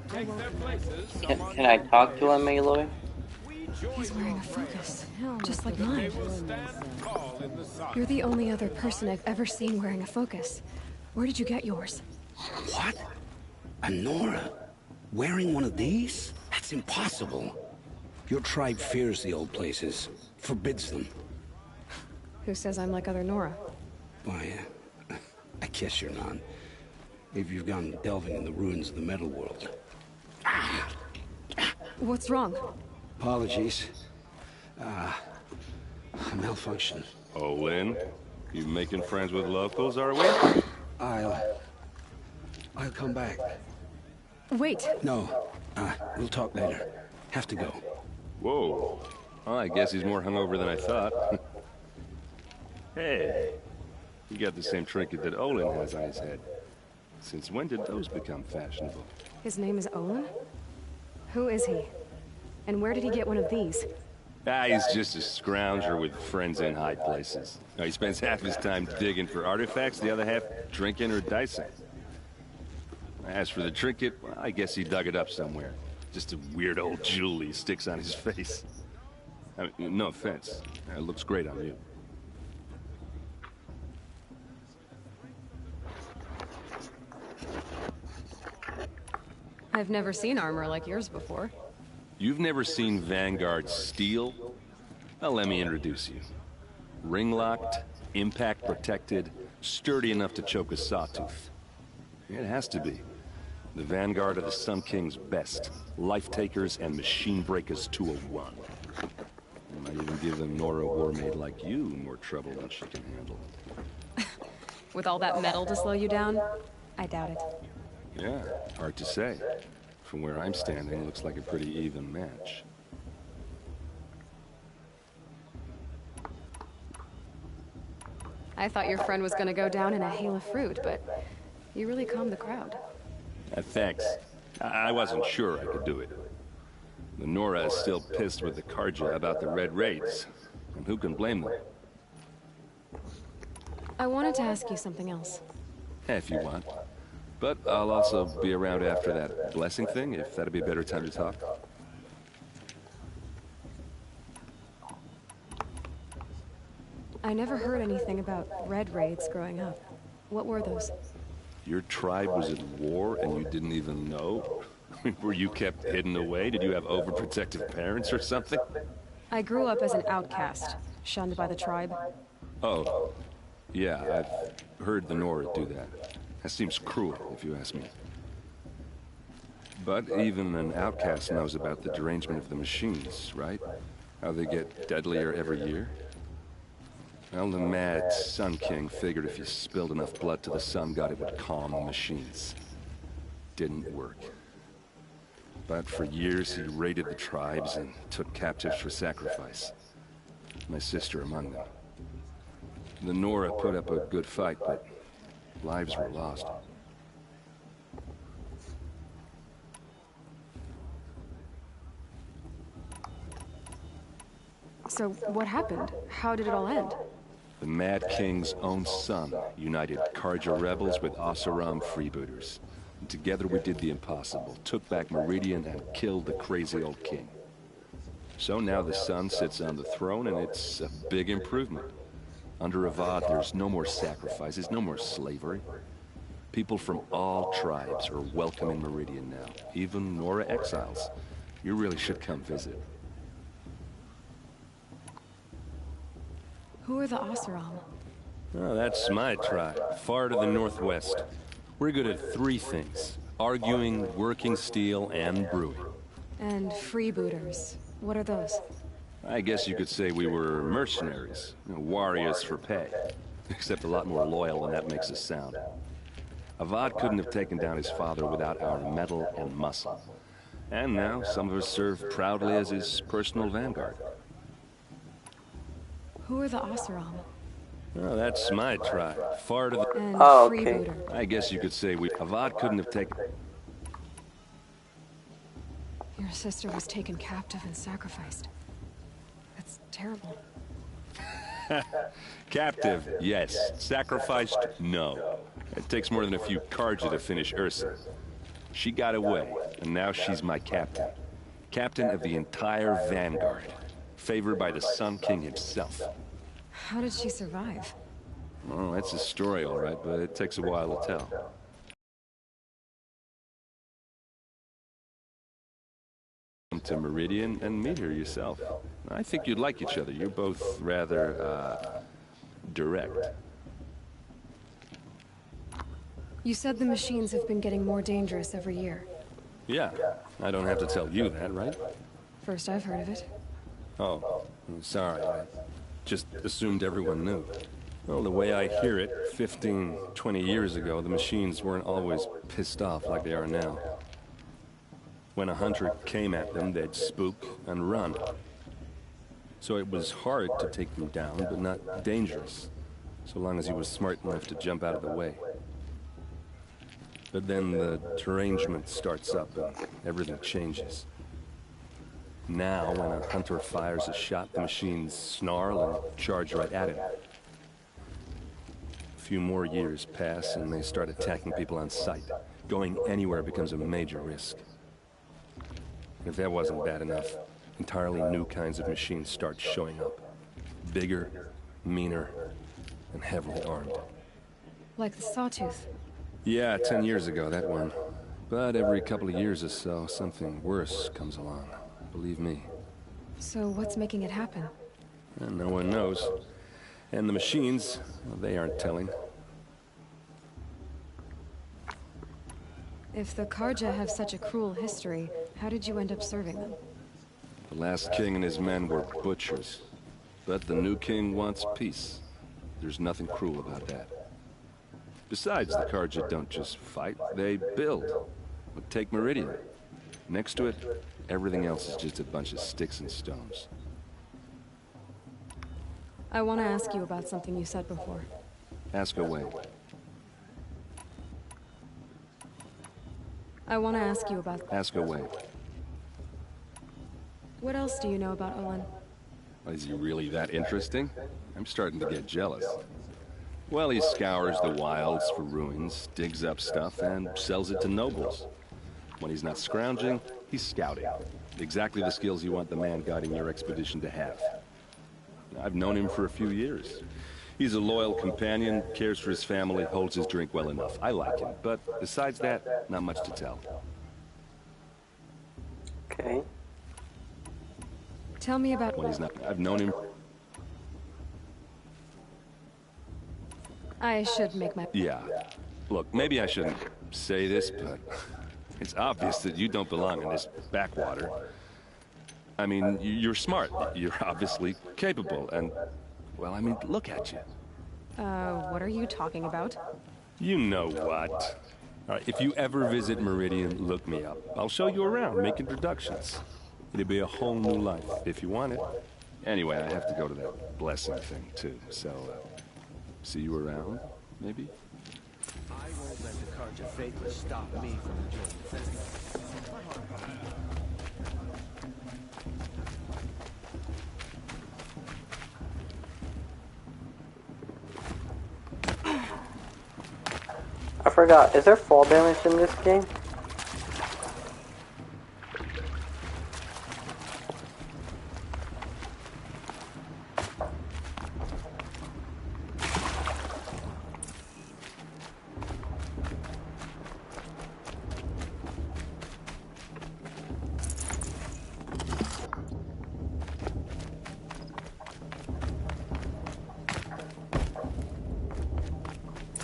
take their places Can I talk to him, Aloy? He's wearing a focus, just like They mine. will stand tall in the sun. You're the only other person I've ever seen wearing a focus. Where did you get yours? What? A Nora? Wearing one of these? That's impossible. Your tribe fears the old places, forbids them. Who says I'm like other Nora? Why, I guess you're not. If you've gone delving in the ruins of the metal world. What's wrong? Apologies. A malfunction. Oh, Lynn, you making friends with locals, are we? I'll come back. Wait! No, we'll talk later. Have to go. Whoa. Well, I guess he's more hungover than I thought. Hey, you got the same trinket that Olin has on his head. Since when did those become fashionable? His name is Olin? Who is he? And where did he get one of these? He's just a scrounger with friends in high places. He spends half his time digging for artifacts, the other half drinking or dicing. As for the trinket, well, I guess he dug it up somewhere. Just a weird old jewel he sticks on his face. I mean, no offense. It looks great on you. I've never seen armor like yours before. You've never seen Vanguard steel? Well, let me introduce you. Ring-locked, impact-protected, sturdy enough to choke a sawtooth. It has to be. The vanguard of the Sun King's best. Life takers and machine breakers 201. They might even give a Nora Warmaid like you more trouble than she can handle. With all that metal to slow you down? I doubt it. Yeah, hard to say. From where I'm standing, looks like a pretty even match. I thought your friend was gonna go down in a hail of fruit, but you really calmed the crowd. Thanks. I wasn't sure I could do it. The Nora is still pissed with the Karja about the Red Raids, and who can blame them? I wanted to ask you something else. If you want. But I'll also be around after that blessing thing, if that'd be a better time to talk. I never heard anything about Red Raids growing up. What were those? Your tribe was at war and you didn't even know? Were you kept hidden away? Did you have overprotective parents or something? I grew up as an outcast, shunned by the tribe. Oh, yeah, I've heard the Nora do that. That seems cruel, if you ask me. But even an outcast knows about the derangement of the machines, right? How they get deadlier every year? Well, the mad Sun King figured if you spilled enough blood to the Sun God, it would calm the machines. Didn't work. But for years, he raided the tribes and took captives for sacrifice. My sister among them. The Nora put up a good fight, but lives were lost. So, what happened? How did it all end? The Mad King's own son united Karja rebels with Oseram freebooters. And together we did the impossible, took back Meridian and killed the crazy old king. So now the son sits on the throne and it's a big improvement. Under Avad, there's no more sacrifices, no more slavery. People from all tribes are welcome in Meridian now, even Nora exiles. You really should come visit. Who are the Oseram? Oh, that's my tribe, far to the northwest. We're good at three things: arguing, working steel, and brewing. And freebooters. What are those? I guess you could say we were mercenaries, warriors for pay. Except a lot more loyal than that makes us sound. Avad couldn't have taken down his father without our metal and muscle. And now, some of us serve proudly as his personal vanguard. Who are the Oseram? Oh, that's my tribe, far to the... And okay. freebooter. I guess you could say Avad couldn't have taken... Your sister was taken captive and sacrificed. That's terrible. Captive, yes. Sacrificed, no. It takes more than a few Karja to finish Ursa. She got away, and now she's my captain. Captain of the entire Vanguard. Favored by the Sun King himself. How did she survive? Oh, that's a story, all right, but it takes a while to tell. Come to Meridian and meet her yourself. I think you'd like each other. You're both rather, direct. You said the machines have been getting more dangerous every year. Yeah, I don't have to tell you that, right? First I've heard of it. Oh, I'm sorry. I just assumed everyone knew. Well, the way I hear it, 15, 20 years ago, the machines weren't always pissed off like they are now. When a hunter came at them, they'd spook and run. So it was hard to take them down, but not dangerous, so long as he was smart enough to jump out of the way. But then the derangement starts up and everything changes. Now, when a hunter fires a shot, the machines snarl and charge right at him. A few more years pass and they start attacking people on sight. Going anywhere becomes a major risk. And if that wasn't bad enough, entirely new kinds of machines start showing up. Bigger, meaner, and heavily armed. Like the Sawtooth. Yeah, 10 years ago, that one. But every couple of years or so, something worse comes along. Believe me. So what's making it happen? And no one knows. And the machines, well, they aren't telling. If the Karja have such a cruel history, how did you end up serving them? The last king and his men were butchers. But the new king wants peace. There's nothing cruel about that. Besides, the Karja don't just fight, they build. But take Meridian. Next to it, everything else is just a bunch of sticks and stones. I want to ask you about something you said before. Ask away. I want to ask you about... Ask away. What else do you know about Owen? Is he really that interesting? I'm starting to get jealous. Well, he scours the wilds for ruins, digs up stuff, and sells it to nobles. When he's not scrounging, he's scouting. Exactly the skills you want the man guiding your expedition to have. I've known him for a few years. He's a loyal companion, cares for his family, holds his drink well enough. I like him, but besides that, not much to tell. Okay. Tell me about... When he's not... I've known him... I should make my... Yeah. Look, maybe I shouldn't say this, but it's obvious that you don't belong in this backwater. I mean, you're smart. You're obviously capable, and... Well, I mean, look at you. What are you talking about? You know what. All right, if you ever visit Meridian, look me up. I'll show you around, make introductions. It'll be a whole new life, if you want it. Anyway, I have to go to that blessing thing, too, so... see you around, maybe? I won't let the Karja faithless stop me from enjoying the festival. I forgot, is there fall damage in this game?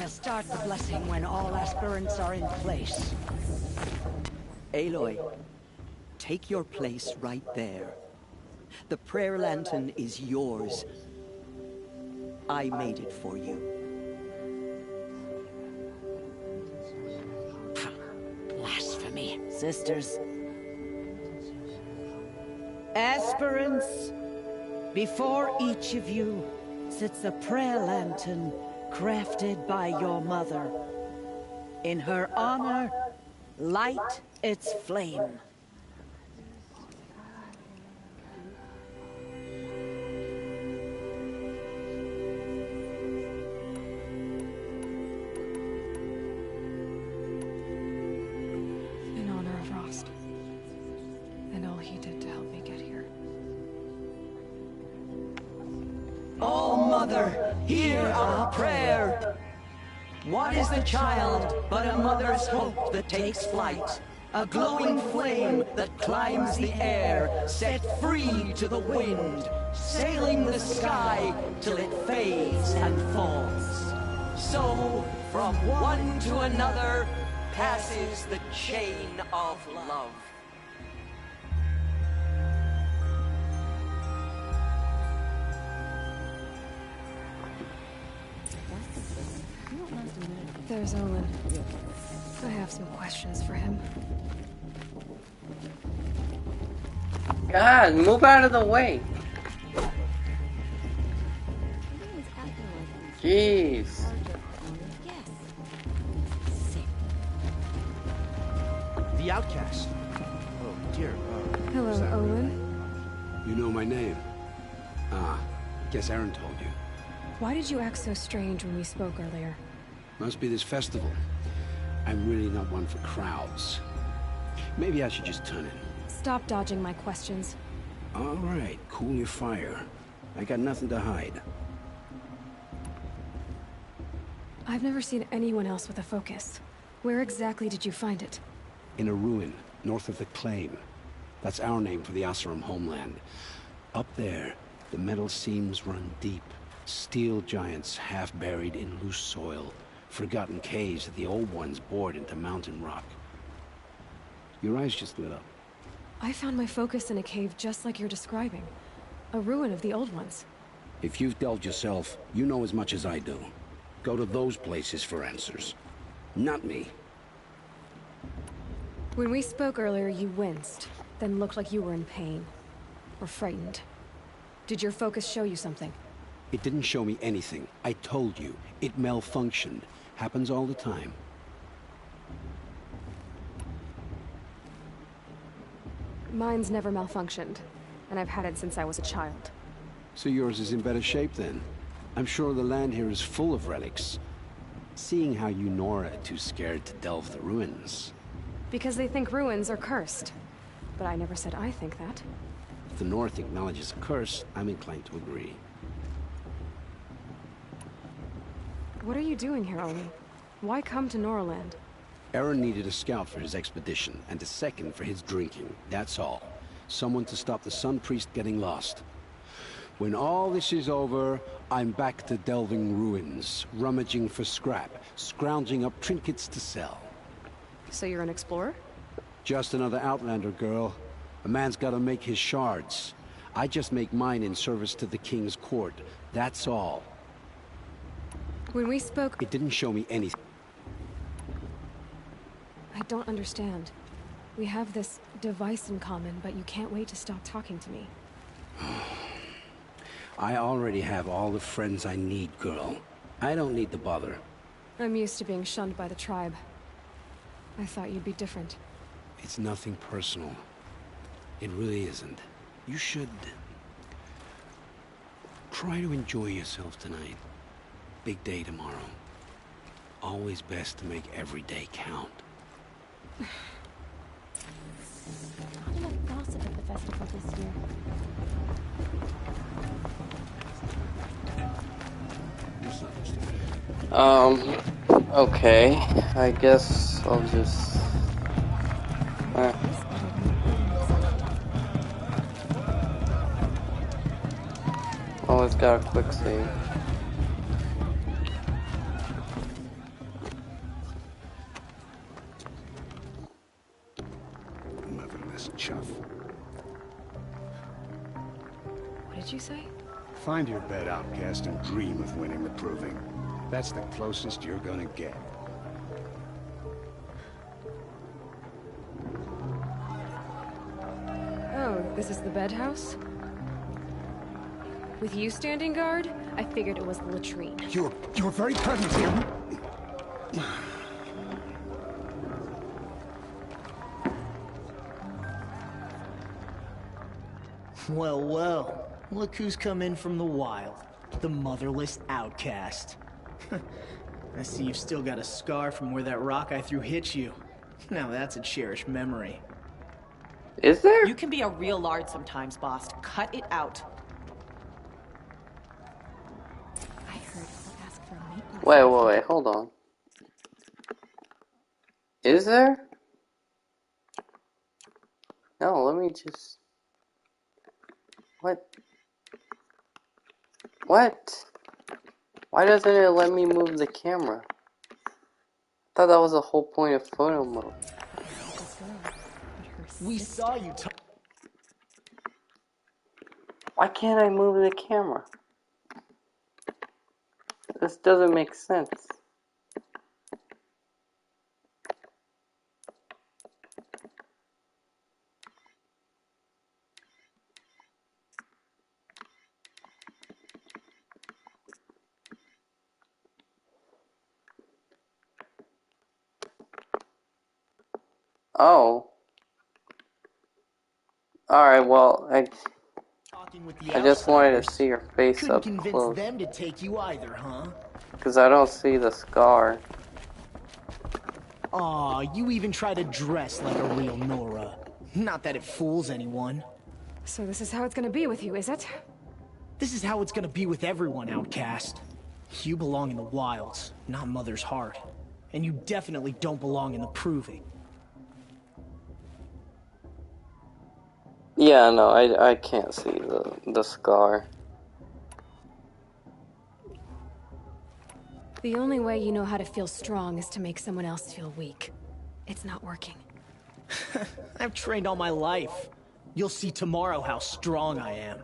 Start the blessing when all aspirants are in place. Aloy, take your place right there. The prayer lantern is yours. I made it for you. Blasphemy. Sisters. Aspirants, before each of you sits a prayer lantern crafted by your mother. In her honor, light its flame. In honor of Rost, and all he did to help me get here. Oh, Mother, hear our prayer. What is the child but a mother's hope that takes flight? A glowing flame that climbs the air, set free to the wind, sailing the sky till it fades and falls. So, from one to another, passes the chain of love. There's Owen. I have some questions for him. God, move out of the way. Jeez. The outcast. Oh dear. Hello, Owen. You know my name? Ah, guess Aaron told you. Why did you act so strange when we spoke earlier? Must be this festival. I'm really not one for crowds. Maybe I should just turn in. Stop dodging my questions. All right, cool your fire. I got nothing to hide. I've never seen anyone else with a focus. Where exactly did you find it? In a ruin, north of the Claim. That's our name for the Oseram homeland. Up there, the metal seams run deep. Steel giants half buried in loose soil. Forgotten caves that the old ones bored into mountain rock. Your eyes just lit up. I found my focus in a cave just like you're describing. A ruin of the old ones. If you've delved yourself, you know as much as I do. Go to those places for answers. Not me. When we spoke earlier, you winced, then looked like you were in pain. Or frightened. Did your focus show you something? It didn't show me anything. I told you. It malfunctioned. Happens all the time. Mine's never malfunctioned, and I've had it since I was a child. So yours is in better shape then. I'm sure the land here is full of relics. Seeing how you Nora are too scared to delve the ruins. Because they think ruins are cursed. But I never said I think that. If the North acknowledges a curse, I'm inclined to agree. What are you doing here, Ollie? Why come to Noraland? Aaron needed a scout for his expedition, and a second for his drinking. That's all. Someone to stop the Sun Priest getting lost. When all this is over, I'm back to delving ruins, rummaging for scrap, scrounging up trinkets to sell. So you're an explorer? Just another Outlander, girl. A man's gotta make his shards. I just make mine in service to the King's court. That's all. When we spoke... It didn't show me anything. I don't understand. We have this device in common, but you can't wait to stop talking to me. I already have all the friends I need, girl. I don't need the bother. I'm used to being shunned by the tribe. I thought you'd be different. It's nothing personal. It really isn't. You should... try to enjoy yourself tonight. Big day tomorrow. Always best to make every day count. Not enough gossip at the festival this year. Okay. I guess I'll just... Always got a quick save. Motherless chuff. What did you say? Find your bed, outcast, and dream of winning the proving. That's the closest you're gonna get. Oh, this is the bed house? With you standing guard, I figured it was the latrine. Your very presence here... Well, well. Look who's come in from the wild. The motherless outcast. I see you've still got a scar from where that rock I threw hit you. Now that's a cherished memory. Is there? You can be a real lard sometimes, boss. Cut it out. I heard he'll ask for a maple. Wait, hold on. Is there? No, let me just... What? What? Why doesn't it let me move the camera? I thought that was the whole point of photo mode. We saw you Why can't I move the camera? This doesn't make sense. Oh. Alright, well, I just wanted to see your face couldn't up convince close. them to take you either, huh? Because I don't see the scar. Aw, you even try to dress like a real Nora. Not that it fools anyone. So this is how it's gonna be with you, is it? This is how it's gonna be with everyone, outcast. You belong in the wilds, not Mother's heart. And you definitely don't belong in the proving. Yeah, no, I can't see the scar. The only way you know how to feel strong is to make someone else feel weak. It's not working. I've trained all my life. You'll see tomorrow how strong I am.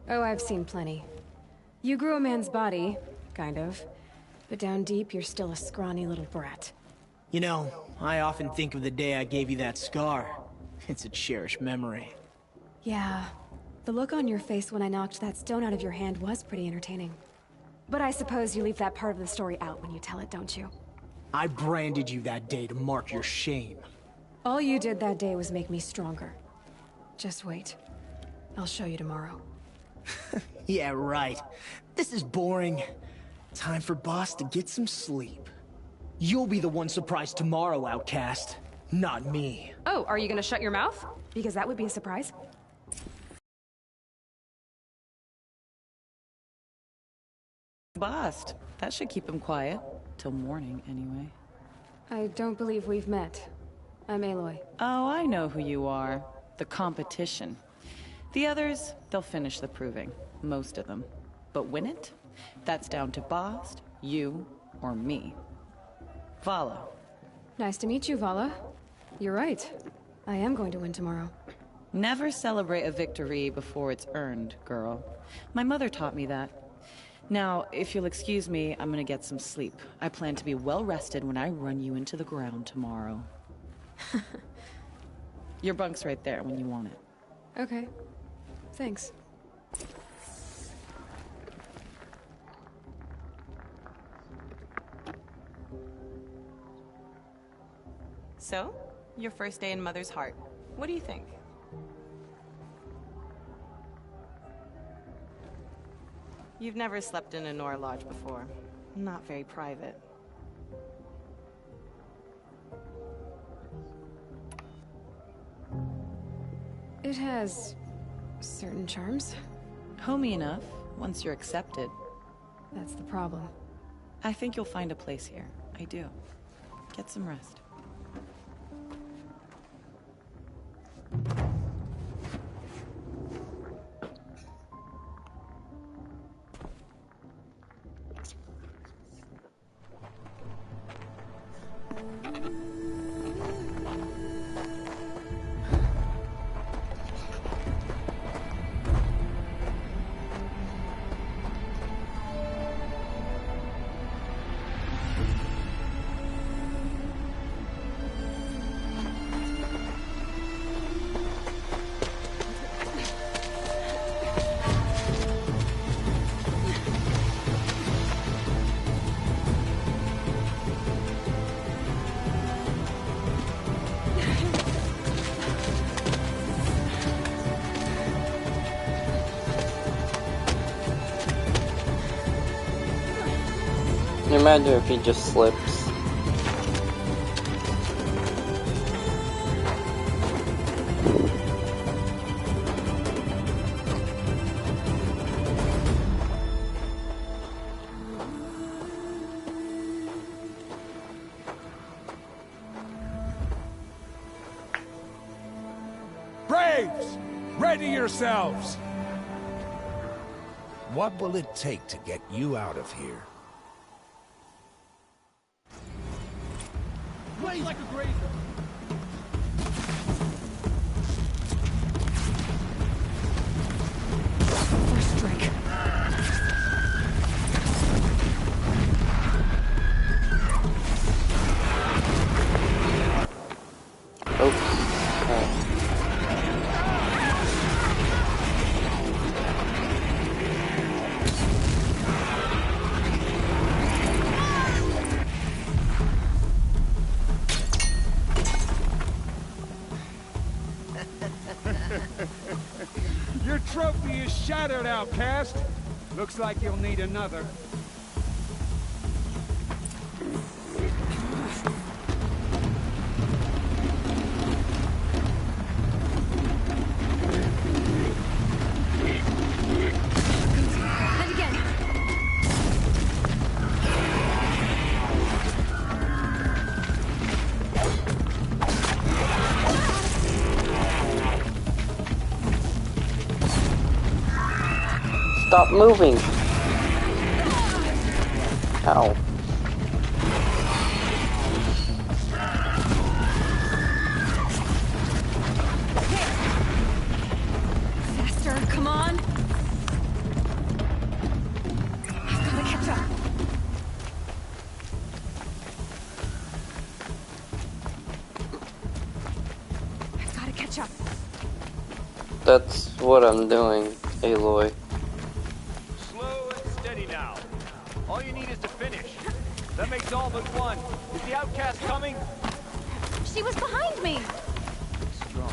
Oh, I've seen plenty. You grew a man's body, kind of. But down deep, you're still a scrawny little brat. You know, I often think of the day I gave you that scar. It's a cherished memory. Yeah. The look on your face when I knocked that stone out of your hand was pretty entertaining. But I suppose you leave that part of the story out when you tell it, don't you? I branded you that day to mark your shame. All you did that day was make me stronger. Just wait. I'll show you tomorrow. Yeah, right. This is boring. Time for Boss to get some sleep. You'll be the one surprised tomorrow, Outcast. Not me. Oh, are you gonna shut your mouth? Because that would be a surprise. Bust. That should keep him quiet. Till morning, anyway. I don't believe we've met. I'm Aloy. Oh, I know who you are. The competition. The others, they'll finish the proving. Most of them. But win it? That's down to Bast, you, or me. Vala. Nice to meet you, Vala. You're right. I am going to win tomorrow. Never celebrate a victory before it's earned, girl. My mother taught me that. Now, if you'll excuse me, I'm gonna get some sleep. I plan to be well rested when I run you into the ground tomorrow. Your bunk's right there when you want it. Okay. Thanks. So, your first day in Mother's Heart. What do you think? You've never slept in a Nora lodge before. Not very private. It has certain charms. Homey enough, once you're accepted. That's the problem. I think you'll find a place here. I do. Get some rest. Imagine if he just slips. Braves! Ready yourselves! What will it take to get you out of here? Blaze like a grazer. First strike. Your trophy is shattered, Outcast. Looks like you'll need another. And again. Stop moving! Ow. Come on. I've gotta catch up. I've gotta catch up. That's what I'm doing, Aloy. Slow and steady now. All you need is to finish. That makes all but one. Is the outcast coming? She was behind me. Strong.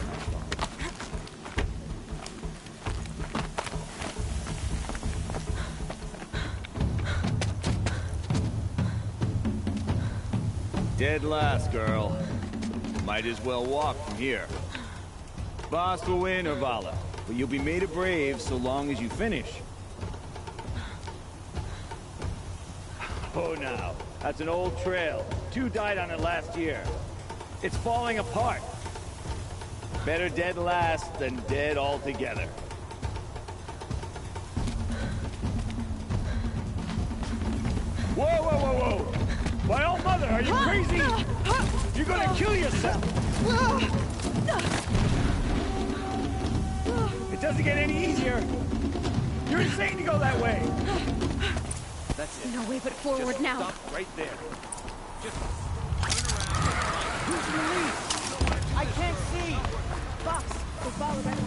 Dead last, girl. Might as well walk from here. Boss will win or Vala, but you'll be made a brave so long as you finish. Oh, now. That's an old trail. 2 died on it last year. It's falling apart. Better dead last than dead altogether. Whoa, whoa, whoa, whoa! My old mother, are you crazy? You're gonna kill yourself! It doesn't get any easier. You're insane to go that way. That's it. No way but forward Just now. stop right there. Just Who's released? I can't see. Fox, go follow that.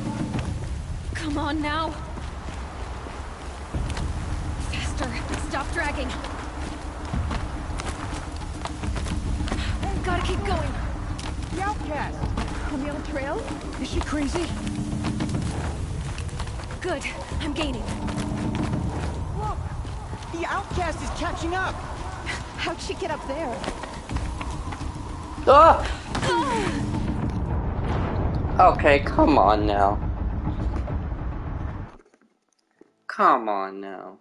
Come on now. Faster. Stop dragging. Gotta keep going. The outcast. On the old trail? Is she crazy? Good. I'm gaining. Look! The outcast is catching up! How'd she get up there? Ah! Okay, come on now. Come on now.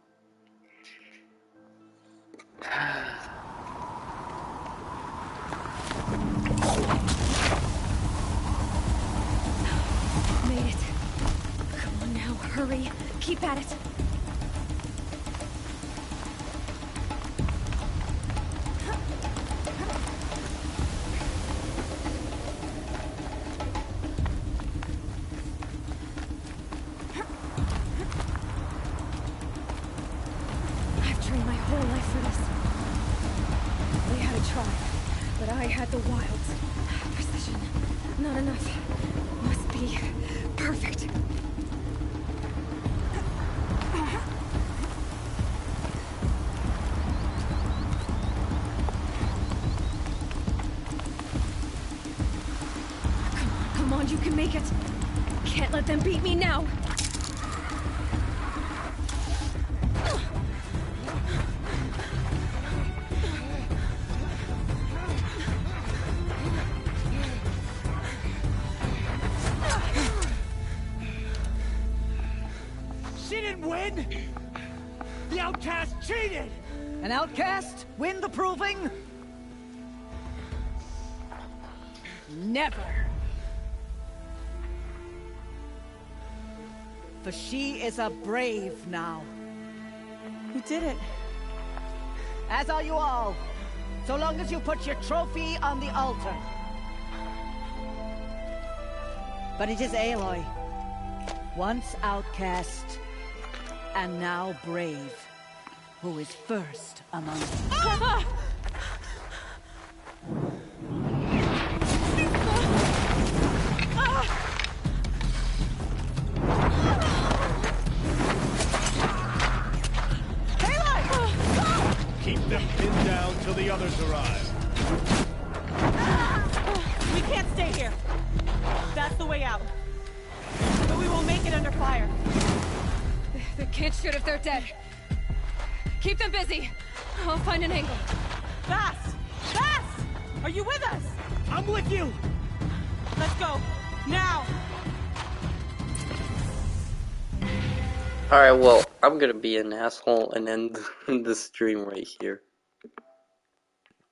Made it. Come on now, hurry. Keep at it. I've trained my whole life for this. We had a tribe, but I had the wilds. Precision, not enough. Must be perfect. Come on, you can make it. Can't let them beat me now. She didn't win! The outcast cheated! An outcast? Win the proving? Never! For she is a brave now. You did it. As are you all. So long as you put your trophy on the altar. But it is Aloy. Once outcast, and now brave, who is first among us. Keep them pinned down till the others arrive. We can't stay here. That's the way out. But we will make it under fire. The kids shoot if they're dead. Keep them busy. I'll find an angle. Fast! Fast! Are you with us? I'm with you! Let's go. Now! Alright, well, I'm gonna be an asshole and end the stream right here.